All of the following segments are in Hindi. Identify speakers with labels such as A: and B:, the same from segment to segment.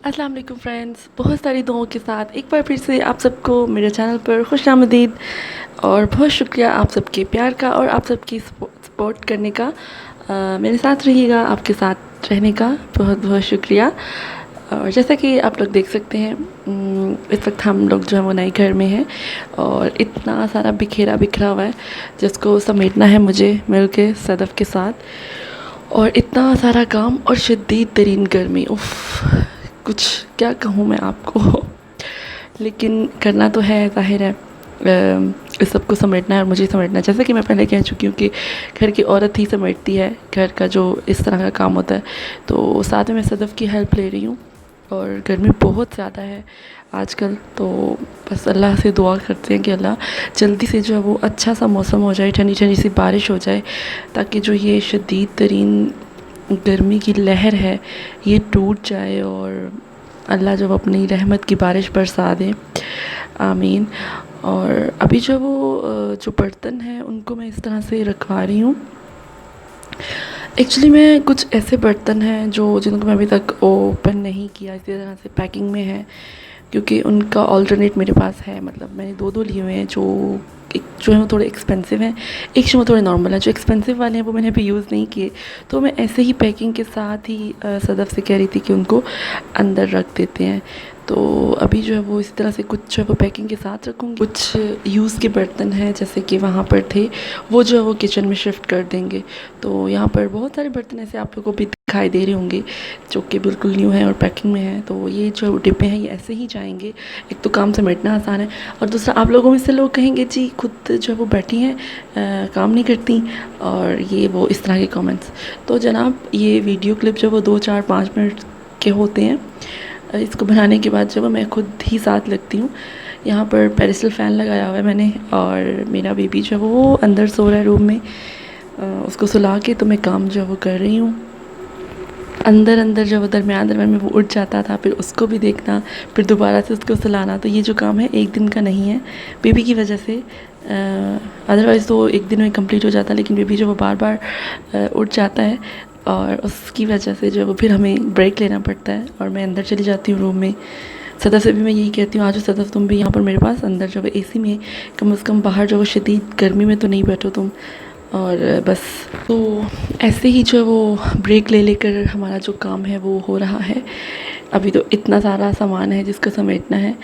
A: अस्सलाम वालेकुम फ्रेंड्स, बहुत सारी दुआओं के साथ एक बार फिर से आप सबको मेरे चैनल पर खुशामदीद। और बहुत शुक्रिया आप सबके प्यार का और आप सबकी सपोर्ट करने का। मेरे साथ रहिएगा, आपके साथ रहने का बहुत बहुत शुक्रिया। और जैसा कि आप लोग देख सकते हैं, इस वक्त हम लोग जो है वो नए घर में हैं और इतना सारा बिखेरा बिखरा हुआ है जिसको समेटना है मुझे मिल के सदफ़ के साथ। और इतना सारा काम और शदीद तरीन गर्मी, उफ़, कुछ क्या कहूँ मैं आपको। लेकिन करना तो है, ज़ाहिर है। इस सब को समेटना है और मुझे समेटना है। जैसा कि मैं पहले कह चुकी हूँ कि घर की औरत ही समेटती है घर का जो इस तरह का काम होता है। तो साथ में मैं सदफ़ की हेल्प ले रही हूँ। और गर्मी बहुत ज़्यादा है आजकल, तो बस अल्लाह से दुआ करते हैं कि अल्लाह जल्दी से जो है वो अच्छा सा मौसम हो जाए, ठंडी ठंडी सी बारिश हो जाए, ताकि जो ये शदीद तरीन गर्मी की लहर है ये टूट जाए और अल्लाह जब अपनी रहमत की बारिश बरसा दे, आमीन। और अभी जो वो जो बर्तन हैं उनको मैं इस तरह से रखवा रही हूँ। एक्चुअली में कुछ ऐसे बर्तन हैं जो जिनको मैं अभी तक ओपन नहीं किया, इसी तरह से पैकिंग में है, क्योंकि उनका ऑल्टरनेट मेरे पास है। मतलब मैंने दो लिए हुए हैं, जो एक जो है वो थोड़े एक्सपेंसिव हैं, एक जो वो थोड़े नॉर्मल हैं। जो एक्सपेंसिव वाले हैं वो मैंने अभी यूज़ नहीं किए, तो मैं ऐसे ही पैकिंग के साथ ही सदफ़ से कह रही थी कि उनको अंदर रख देते हैं। तो अभी जो है वो इसी तरह से कुछ जो है वो पैकिंग के साथ रखूँगी। कुछ यूज़ के बर्तन हैं जैसे कि वहाँ पर थे, वो जो है वो किचन में शिफ्ट कर देंगे। तो यहाँ पर बहुत सारे बर्तन ऐसे आप लोगों को भी दिखाई दे रहे होंगे जो कि बिल्कुल न्यू हैं और पैकिंग में हैं। तो ये जो डिब्बे हैं ये ऐसे ही जाएंगे। एक तो काम समेटना आसान है, और दूसरा आप लोगों में से लोग कहेंगे जी खुद जो है वो बैठी हैं, काम नहीं करती, और ये वो इस तरह के कमेंट्स। तो जनाब, ये वीडियो क्लिप जो वो 2 4 5 मिनट के होते हैं। इसको बनाने के बाद जब मैं खुद ही साथ लगती हूँ। यहाँ पर पेरिस्टल फ़ैन लगाया हुआ है मैंने, और मेरा बेबी जो है वो अंदर सो रहा है रूम में। उसको सुला के तो मैं काम जो है वो कर रही हूँ। अंदर जो वो दरमियान में वो उठ जाता था, फिर उसको भी देखना, फिर दोबारा से उसको सुलाना। तो ये जो काम है एक दिन का नहीं है बेबी की वजह से। अदरवाइज़ तो एक दिन में कंप्लीट हो जाता है, लेकिन बेबी जो वो बार बार उठ जाता है और उसकी वजह से जो वो फिर हमें ब्रेक लेना पड़ता है और मैं अंदर चली जाती हूँ रूम में। सदफ़ से भी मैं यही कहती हूँ, आज सदफ़ तुम भी यहाँ पर मेरे पास अंदर जो है एसी में, कम से कम बाहर जो वो शदीद गर्मी में तो नहीं बैठो तुम। और बस, तो ऐसे ही जो है वो ब्रेक ले लेकर हमारा जो काम है वो हो रहा है। अभी तो इतना सारा सामान है जिसको समेटना है।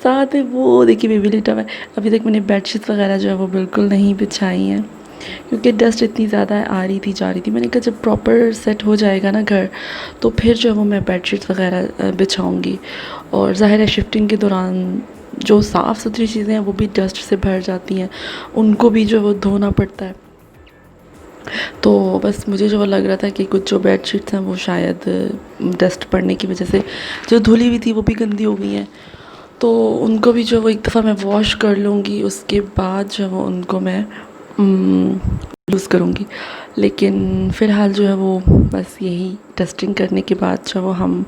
A: साथ में वो देखिए बेबी लेटा हुआ है। अभी तक मैंने बेडशीट्स वगैरह जो है वो बिल्कुल नहीं बिछाई हैं, क्योंकि डस्ट इतनी ज़्यादा आ रही थी जा रही थी। मैंने कहा जब प्रॉपर सेट हो जाएगा ना घर, तो फिर जो है वो मैं बेडशीट्स वगैरह बिछाऊँगी। और ज़ाहिर है शिफ्टिंग के दौरान जो साफ़ सुथरी चीज़ें हैं वो भी डस्ट से भर जाती हैं, उनको भी जो वो धोना पड़ता है। तो बस मुझे जो लग रहा था कि कुछ जो बेडशीट्स हैं वो शायद डस्ट पड़ने की वजह से जो धुली हुई थी वो भी गंदी हो गई हैं। तो उनको भी जो वो एक दफ़ा मैं वॉश कर लूँगी, उसके बाद जो है वो उनको मैं यूज़ करूँगी। लेकिन फ़िलहाल जो है वो बस यही डस्टिंग करने के बाद जो वो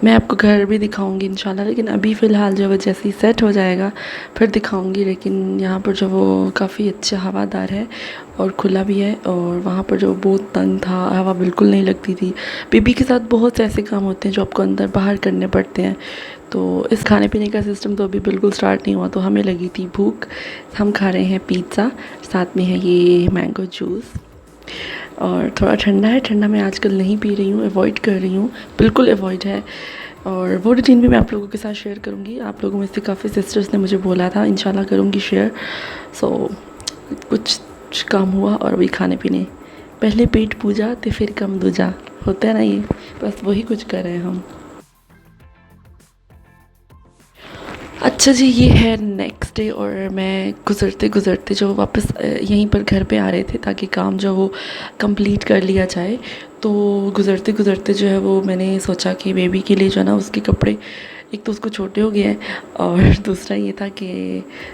A: मैं आपको घर भी दिखाऊंगी इंशाल्लाह। लेकिन अभी फ़िलहाल जो वो जैसे ही सेट हो जाएगा फिर दिखाऊंगी। लेकिन यहाँ पर जो वो काफ़ी अच्छा हवादार है और खुला भी है, और वहाँ पर जो बहुत तंग था, हवा बिल्कुल नहीं लगती थी। बेबी के साथ बहुत से ऐसे काम होते हैं जो आपको अंदर बाहर करने पड़ते हैं। तो इस खाने पीने का सिस्टम तो अभी बिल्कुल स्टार्ट नहीं हुआ, तो हमें लगी थी भूख। हम खा रहे हैं पिज़्ज़ा, साथ में है ये मैंगो जूस, और थोड़ा ठंडा है। ठंडा मैं आजकल नहीं पी रही हूँ, अवॉइड कर रही हूँ, बिल्कुल अवॉइड है। और वो रूटीन भी मैं आप लोगों के साथ शेयर करूँगी। आप लोगों में से काफ़ी सिस्टर्स ने मुझे बोला था, इंशाल्लाह करूँगी शेयर। सो कुछ काम हुआ और अभी खाने पीने, पहले पेट पूजा तो फिर कम दूजा, होता है ना ये, बस वही कुछ कर रहे हैं हम। अच्छा जी, ये है नेक्स्ट डे, और मैं गुज़रते गुज़रते जो वापस यहीं पर घर पे आ रहे थे ताकि काम जो वो कंप्लीट कर लिया जाए। तो गुज़रते गुज़रते जो है वो मैंने सोचा कि बेबी के लिए जो है ना उसके कपड़े, एक तो उसको छोटे हो गए हैं, और दूसरा ये था कि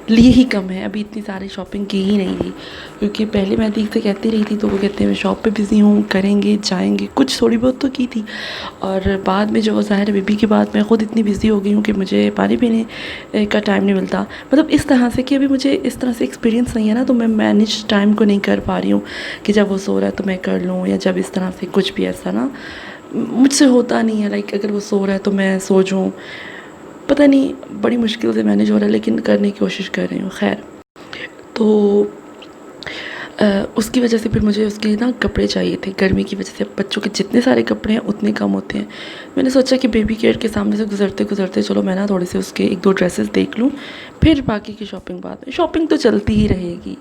A: लिए ही कम है, अभी इतनी सारी शॉपिंग की ही नहीं थी। क्योंकि पहले मैं ठीक से कहती रही थी तो वो कहते हैं मैं शॉप पे बिज़ी हूँ, करेंगे जाएंगे, कुछ थोड़ी बहुत तो की थी। और बाद में जो वो ज़ाहिर बेबी के बाद मैं ख़ुद इतनी बिज़ी हो गई हूँ कि मुझे पानी पीने का टाइम नहीं मिलता। मतलब इस तरह से कि अभी मुझे इस तरह से एक्सपीरियंस नहीं है ना, तो मैं मैनेज टाइम को नहीं कर पा रही हूँ कि जब वो सो रहा है तो मैं कर लूँ, या जब इस तरह से कुछ भी ऐसा ना मुझसे होता नहीं है, लाइक अगर वो सो रहा है तो मैं सो जाऊँ, पता नहीं बड़ी मुश्किल से मैनेज हो रहा है, लेकिन करने की कोशिश कर रही हूँ। खैर, तो उसकी वजह से फिर मुझे उसके ना कपड़े चाहिए थे, गर्मी की वजह से बच्चों के जितने सारे कपड़े हैं उतने कम होते हैं। मैंने सोचा कि बेबी केयर के सामने से गुजरते गुजरते चलो मैं ना थोड़े से उसके एक दो ड्रेसेस देख लूँ, फिर बाकी की शॉपिंग बाद में। शॉपिंग तो चलती ही रहेगी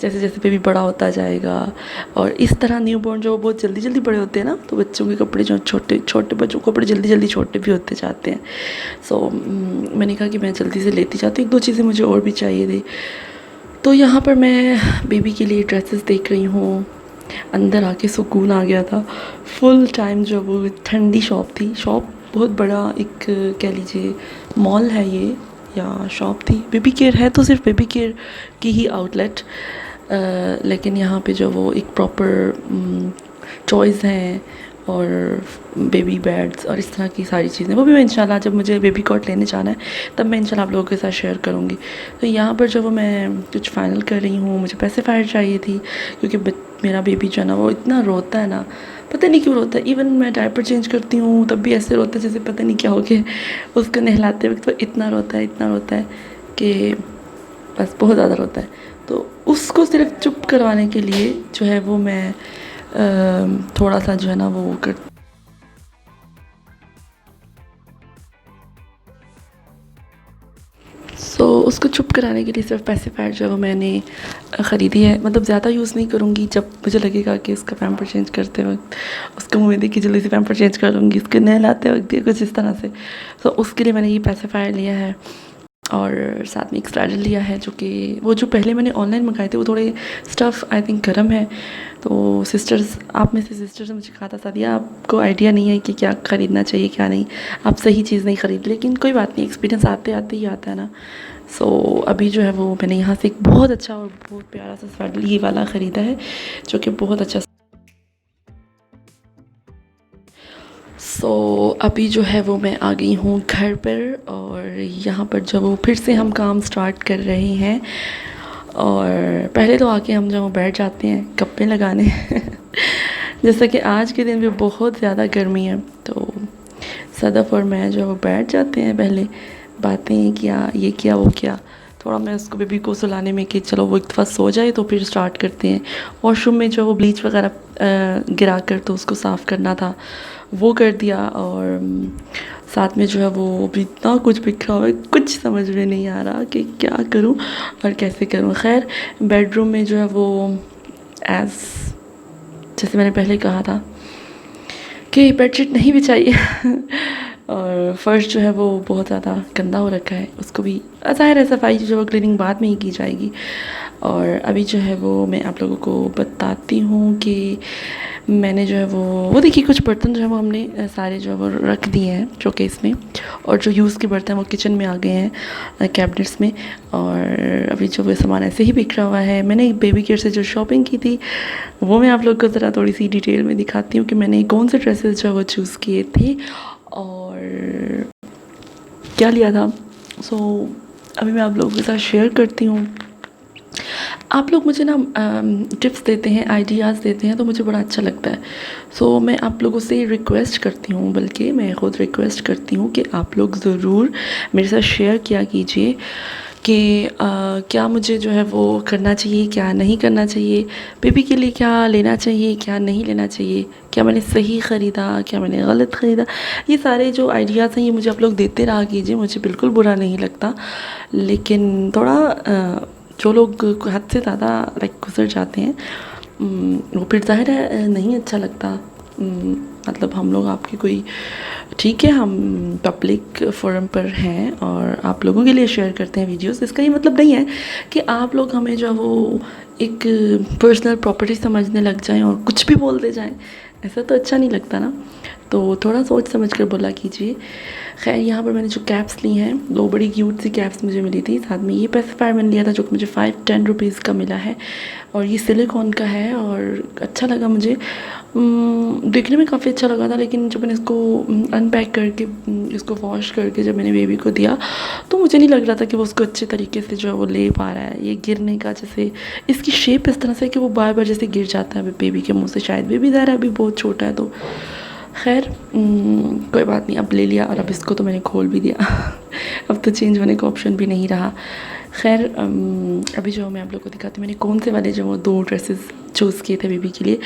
A: जैसे जैसे बेबी बड़ा होता जाएगा। और इस तरह न्यू बॉर्न जो बहुत जल्दी जल्दी बड़े होते हैं ना, तो बच्चों के कपड़े जो छोटे छोटे बच्चों के कपड़े जल्दी जल्दी छोटे भी होते जाते हैं। सो मैंने कहा कि मैं जल्दी से लेती जाती हूँ, एक दो चीज़ें मुझे और भी चाहिए थी। तो यहाँ पर मैं बेबी के लिए ड्रेसेस देख रही हूँ। अंदर आके सुकून आ गया था। फुल टाइम जो वो ठंडी शॉप थी, शॉप बहुत बड़ा एक कह लीजिए मॉल है ये, या शॉप थी। बेबी केयर है तो सिर्फ बेबी केयर की ही आउटलेट, लेकिन यहाँ पे जो वो एक प्रॉपर टॉयज़ हैं और बेबी बेड्स और इस तरह की सारी चीज़ें, वो भी मैं इंशाल्लाह जब मुझे बेबी कॉट लेने जाना है तब मैं इंशाल्लाह आप लोगों के साथ शेयर करूँगी। तो यहाँ पर जो वो मैं कुछ फ़ाइनल कर रही हूँ, मुझे पेसिफायर चाहिए थी क्योंकि मेरा बेबी जो है ना वो इतना रोता है ना, पता नहीं क्यों रोता है। इवन मैं डायपर चेंज करती हूँ तब भी ऐसे रोता है जैसे पता नहीं क्या हो गया। उसको नहलाते वक्त वो इतना रोता है कि बस बहुत ज़्यादा रोता है। तो उसको सिर्फ चुप करवाने के लिए जो है वो मैं थोड़ा सा जो है ना वो कर उसको चुप कराने के लिए सिर्फ पेसिफायर जो है वो मैंने ख़रीदी है। मतलब ज़्यादा यूज़ नहीं करूँगी, जब मुझे लगेगा कि उसका पैम्पर चेंज करते वक्त उसको मुँह में देख के जल्दी से पैम्पर चेंज कर लूँगी, उसको नहलाते वक्त या कुछ इस तरह से। तो उसके लिए मैंने ये पेसिफायर लिया है और साथ में एक स्ट्रैडल लिया है, जो कि वो जो पहले मैंने ऑनलाइन मंगाए थे वो थोड़े स्टफ़ आई थिंक गर्म है। तो सिस्टर्स, आप में से सिस्टर्स ने मुझे कहा था सादिया आपको आइडिया नहीं है कि क्या ख़रीदना चाहिए क्या नहीं, आप सही चीज़ नहीं ख़रीद, लेकिन कोई बात नहीं, एक्सपीरियंस आते आते ही आता है ना। अभी जो है वो मैंने यहाँ से एक बहुत अच्छा और बहुत प्यारा सा स्वेटर ये वाला ख़रीदा है जो कि बहुत अच्छा। अभी जो है वो मैं आ गई हूँ घर पर और यहाँ पर जो वो फिर से हम काम स्टार्ट कर रहे हैं। और पहले तो आके हम जो बैठ जाते हैं कपड़े लगाने जैसा कि आज के दिन भी बहुत ज़्यादा गर्मी है, तो सदफ़ और मैं जो बैठ जाते हैं, पहले बातें किया, ये किया वो किया। थोड़ा मैं उसको बेबी को सुलाने में कि चलो वो एक दफ़ा सो जाए तो फिर स्टार्ट करते हैं। वॉशरूम में जो वो ब्लीच वगैरह गिरा कर तो उसको साफ़ करना था, वो कर दिया। और साथ में जो है वो अभी इतना कुछ बिखरा हुआ है, कुछ समझ में नहीं आ रहा कि क्या करूं और कैसे करूं। खैर, बेडरूम में जो है वो जैसे मैंने पहले कहा था कि बेडशीट नहीं बिछाई और फ़र्श जो है वो बहुत ज़्यादा गंदा हो रखा है, उसको भी ज़ाहिर है सफाई जो है क्लीनिंग बाद में ही की जाएगी। और अभी जो है वो मैं आप लोगों को बताती हूँ कि मैंने जो है वो देखिए कुछ बर्तन जो है वो हमने सारे जो है वो रख दिए हैं शोकेस में, और जो यूज़ के बर्तन वो किचन में आ गए हैं कैबिनेट्स में। और अभी जो वो सामान ऐसे ही बिखरा हुआ है। मैंने बेबी केयर से जो शॉपिंग की थी वो मैं आप लोग को ज़रा थोड़ी सी डिटेल में दिखाती हूँ कि मैंने कौन से ड्रेसेस जो है वो चूज़ किए थे और क्या लिया था। अभी मैं आप लोगों के साथ शेयर करती हूँ। आप लोग मुझे ना टिप्स देते हैं, आइडियाज़ देते हैं, तो मुझे बड़ा अच्छा लगता है। मैं आप लोगों से रिक्वेस्ट करती हूँ, बल्कि मैं ख़ुद रिक्वेस्ट करती हूँ कि आप लोग ज़रूर मेरे साथ शेयर किया कीजिए कि क्या मुझे जो है वो करना चाहिए, क्या नहीं करना चाहिए, बेबी के लिए क्या लेना चाहिए, क्या नहीं लेना चाहिए, क्या मैंने सही ख़रीदा, क्या मैंने गलत ख़रीदा। ये सारे जो आइडियाज़ हैं ये मुझे आप लोग देते रहा कीजिए, मुझे बिल्कुल बुरा नहीं लगता। लेकिन थोड़ा जो लोग हद से ज़्यादा लाइक गुजर जाते हैं वो फिर ज़ाहिर है नहीं अच्छा लगता। मतलब हम लोग आपकी कोई, ठीक है हम पब्लिक फोरम पर हैं और आप लोगों के लिए शेयर करते हैं वीडियोस, इसका ये मतलब नहीं है कि आप लोग हमें जो वो एक पर्सनल प्रॉपर्टी समझने लग जाएं और कुछ भी बोल दे जाएं, ऐसा तो अच्छा नहीं लगता ना। तो थोड़ा सोच समझ कर बोला कीजिए। खैर, यहाँ पर मैंने जो कैप्स ली हैं, 2 बड़ी क्यूट सी कैप्स मुझे मिली थी, साथ में ये पेसिफायर मैंने लिया था जो कि मुझे 5-10 रुपीज़ का मिला है और ये सिलिकॉन का है और अच्छा लगा मुझे। देखने में काफ़ी अच्छा लगा था, लेकिन जब मैंने इसको अनपैक करके इसको वॉश करके जब मैंने बेबी को दिया तो मुझे नहीं लग रहा था कि वो उसको अच्छे तरीके से जो है वो ले पा रहा है। ये गिरने का, जैसे इसकी शेप इस तरह से कि वो बार बार जैसे गिर जाता है बेबी के मुँह से, शायद बेबी ज़रा अभी बहुत छोटा है खैर कोई बात नहीं, अब ले लिया और अब इसको तो मैंने खोल भी दिया अब तो चेंज होने का ऑप्शन भी नहीं रहा। खैर अभी जो मैं आप लोगों को दिखाती हूँ मैंने कौन से वाले जो 2 ड्रेसेस चूज़ किए थे बेबी के लिए।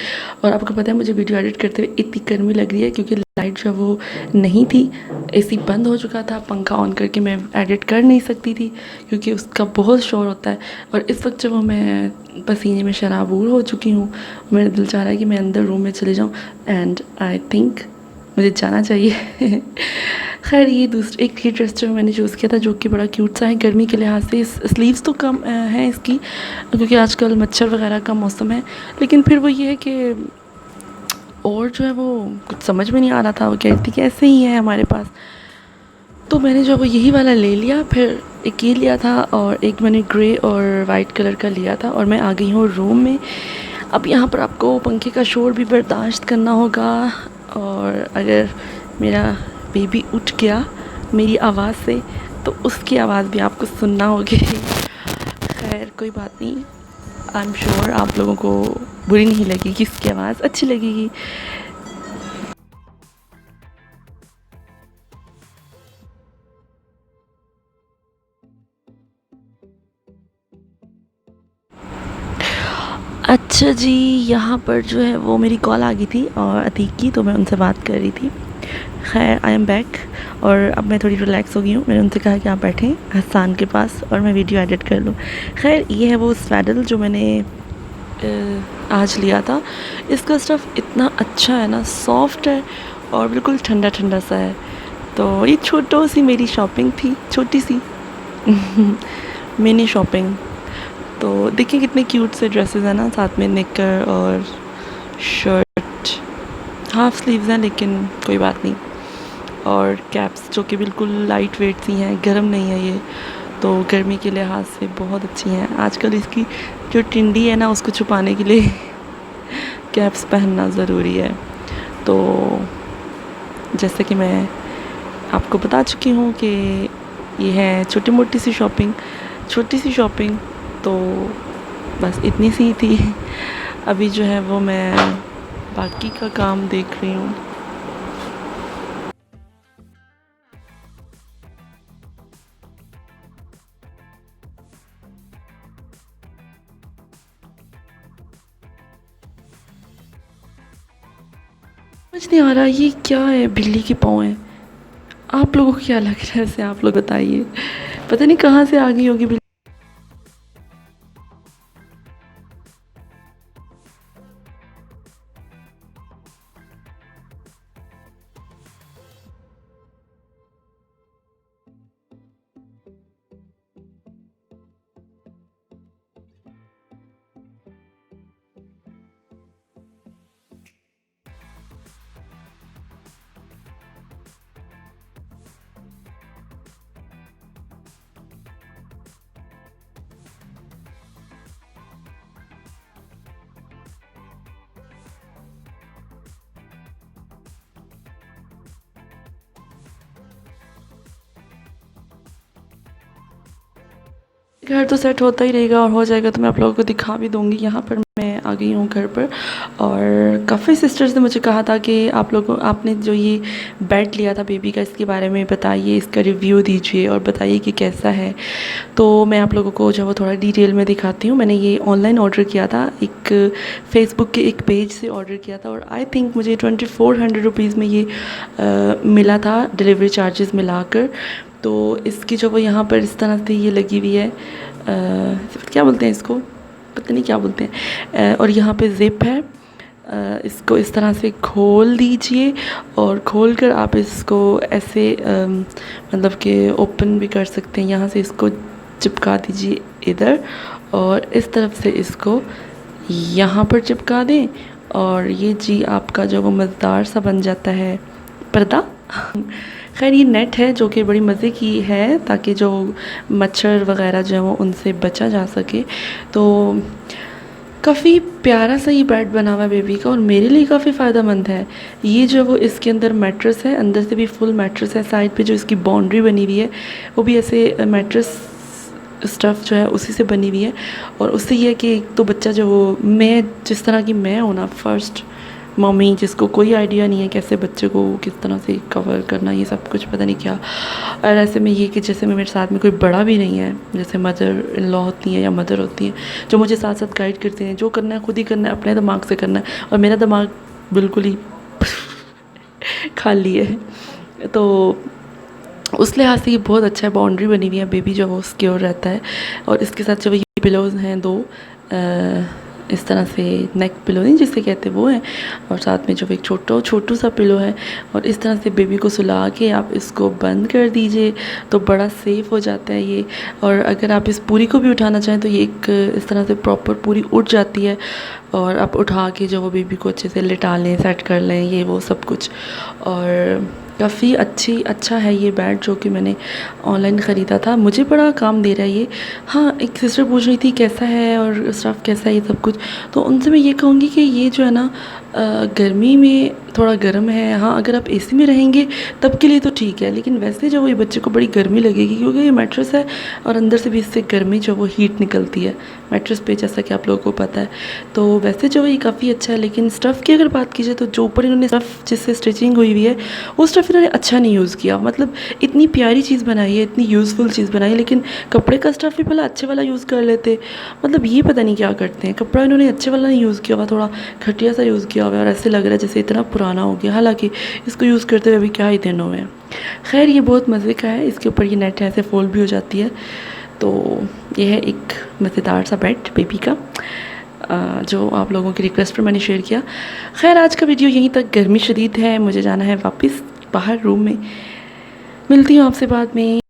A: और आपको पता है मुझे वीडियो एडिट करते हुए इतनी गर्मी लग रही है क्योंकि लाइट जो वो नहीं थी, एसी बंद हो चुका था, पंखा ऑन करके मैं एडिट कर नहीं सकती थी क्योंकि उसका बहुत शोर होता है। और इस वक्त जब मैं पसीने में शराबूर हो चुकी हूँ, मेरा दिल चाह रहा है कि मैं अंदर रूम में चले जाऊँ एंड आई थिंक मुझे जाना चाहिए खैर ये एक ही ड्रेस जो मैंने चूज़ किया था जो कि बड़ा क्यूट सा है गर्मी के लिहाज से। स्लीव्स तो कम हैं इसकी क्योंकि आजकल मच्छर वगैरह का मौसम है, लेकिन फिर वो ये है कि और जो है वो कुछ समझ में नहीं आ रहा था, वो कह रही थी कि ऐसे ही है हमारे पास, तो मैंने जो है वो यही वाला ले लिया। फिर एक ये लिया था और एक मैंने ग्रे और वाइट कलर का लिया था और मैं आ गई हूँ रूम में। अब यहाँ पर आपको पंखे का शोर भी बर्दाश्त करना होगा और अगर मेरा बेबी उठ गया मेरी आवाज़ से तो उसकी आवाज़ भी आपको सुनना होगी। खैर कोई बात नहीं, आई एम श्योर आप लोगों को बुरी नहीं लगेगी, इसकी आवाज़ अच्छी लगेगी। अच्छा जी, यहाँ पर जो है वो मेरी कॉल आ गई थी और अतीक की, तो मैं उनसे बात कर रही थी। खैर आई एम बैक और अब मैं थोड़ी रिलैक्स हो गई हूँ। मैंने उनसे कहा कि आप बैठें हसान के पास और मैं वीडियो एडिट कर लूँ। खैर ये है वो स्वेडल जो मैंने आज लिया था। इसका स्टफ़ इतना अच्छा है ना, सॉफ्ट है और बिल्कुल ठंडा ठंडा सा है। तो ये छोटो सी मेरी शॉपिंग थी, छोटी सी मिनी शॉपिंग। तो देखिए कितने क्यूट से ड्रेसेस हैं ना, साथ में निकर और शर्ट, हाफ स्लीव्स हैं लेकिन कोई बात नहीं, और कैप्स जो कि बिल्कुल लाइट वेट सी हैं, गर्म नहीं है ये, तो गर्मी के लिहाज से बहुत अच्छी हैं। आजकल इसकी जो टिंडी है ना उसको छुपाने के लिए कैप्स पहनना ज़रूरी है। तो जैसे कि मैं आपको बता चुकी हूँ कि ये है छोटी मोटी सी शॉपिंग, छोटी सी शॉपिंग, तो बस इतनी सी थी। अभी जो है वो मैं बाकी का काम देख रही हूँ। समझ नहीं आ रहा ये क्या है, बिल्ली के पाँव हैं। आप लोगों को क्या लग रहा है वैसे, आप लोग बताइए, पता नहीं कहाँ से आ गई होगी बिल्ली। घर तो सेट होता ही रहेगा और हो जाएगा तो मैं आप लोगों को दिखा भी दूँगी। यहाँ पर मैं आ गई हूँ घर पर और काफ़ी सिस्टर्स ने मुझे कहा था कि आपने जो ये बेड लिया था बेबी का, इसके बारे में बताइए, इसका रिव्यू दीजिए और बताइए कि कैसा है। तो मैं आप लोगों को जो वो थोड़ा डिटेल में दिखाती हूँ। मैंने ये ऑनलाइन ऑर्डर किया था, एक फ़ेसबुक के एक पेज से ऑर्डर किया था और आई थिंक मुझे 2400 रुपीज़ में ये मिला था, डिलीवरी चार्जेस मिलाकर। तो इसकी जो वो यहाँ पर इस तरह से ये लगी हुई है, क्या बोलते हैं इसको, पता नहीं क्या बोलते हैं, और यहाँ पे ज़िप है। इसको इस तरह से खोल दीजिए और खोल कर आप इसको ऐसे मतलब कि ओपन भी कर सकते हैं। यहाँ से इसको चिपका दीजिए इधर और इस तरफ से इसको यहाँ पर चिपका दें और ये जी आपका जो वो मज़ेदार सा बन जाता है पर्दा। खैर ये नेट है जो कि बड़ी मज़े की है ताकि जो मच्छर वग़ैरह जो है वो उनसे बचा जा सके। तो काफ़ी प्यारा सा ये बेड बना हुआ है बेबी का और मेरे लिए काफ़ी फ़ायदेमंद है। ये जो वो इसके अंदर मैट्रेस है, अंदर से भी फुल मैट्रेस है, साइड पे जो इसकी बाउंड्री बनी हुई है वो भी ऐसे मैट्रेस स्टफ़ जो है उसी से बनी हुई है। और उससे ये है कि एक तो बच्चा जो वो, मैं जिस तरह की मैं हूँ ना, फर्स्ट मम्मी जिसको कोई आइडिया नहीं है कैसे बच्चे को किस तरह से कवर करना, ये सब कुछ पता नहीं क्या। और ऐसे में ये कि जैसे में मेरे साथ में कोई बड़ा भी नहीं है, जैसे मदर इन लॉ होती हैं या मदर होती हैं जो मुझे साथ साथ गाइड करती हैं, जो करना है खुद ही करना है, अपने दिमाग से करना है, और मेरा दिमाग बिल्कुल ही खाली है। तो उस लिहाज से ये बहुत अच्छा है, बाउंड्री बनी हुई है, बेबी जो वो सिक्योर रहता है। और इसके साथ जो ये पिलोज़ हैं दो, इस तरह से नेक पिलो नहीं जिसे कहते वो हैं, और साथ में जो एक छोटू सा पिलो है। और इस तरह से बेबी को सुला के आप इसको बंद कर दीजिए तो बड़ा सेफ़ हो जाता है ये। और अगर आप इस पूरी को भी उठाना चाहें तो ये एक इस तरह से प्रॉपर पूरी उठ जाती है, और आप उठा के जो वो बेबी को अच्छे से लिटा लें, सेट कर लें, ये वो सब कुछ। और काफ़ी अच्छा है ये बेड जो कि मैंने ऑनलाइन ख़रीदा था, मुझे बड़ा काम दे रहा है ये। हाँ, एक सिस्टर पूछ रही थी कैसा है और स्टफ़ कैसा है ये सब कुछ, तो उनसे मैं ये कहूँगी कि ये जो है ना गर्मी में थोड़ा गर्म है। हाँ, अगर आप एसी में रहेंगे तब के लिए तो ठीक है, लेकिन वैसे जो ये बच्चे को बड़ी गर्मी लगेगी क्योंकि ये मैट्रेस है और अंदर से भी इससे गर्मी जो वो हीट निकलती है मैट्रेस पे, जैसा कि आप लोगों को पता है। तो वैसे जो ये काफ़ी अच्छा है, लेकिन स्टफ़ की अगर बात की जाए तो जो ऊपर इन्होंने स्टफ़ जिससे स्टिचिंग हुई हुई है वो स्टफ़ इन्होंने अच्छा नहीं यूज़ किया। मतलब इतनी प्यारी चीज़ बनाई है, इतनी यूज़फुल चीज़ बनाई है, लेकिन कपड़े का स्टफ़ भी भला अच्छे वाला यूज़ कर लेते। मतलब ये पता नहीं क्या करते हैं, कपड़ा इन्होंने अच्छे वाला नहीं यूज़ किया हुआ, थोड़ा घटिया सा यूज़ किया हुआ है, और ऐसे लग रहा है जैसे इतना पुराना हो गया, हालांकि इसको यूज़ करते हुए अभी क्या ही दिन हुए हैं। खैर ये बहुत मज़े का है, इसके ऊपर ये नेट ऐसे फोल्ड भी हो जाती है। तो ये है एक मज़ेदार सा बेड बेबी का, जो आप लोगों की रिक्वेस्ट पर मैंने शेयर किया। खैर आज का वीडियो यहीं तक, गर्मी शदीद है, मुझे जाना है वापस बाहर रूम में। मिलती हूँ आपसे बाद में।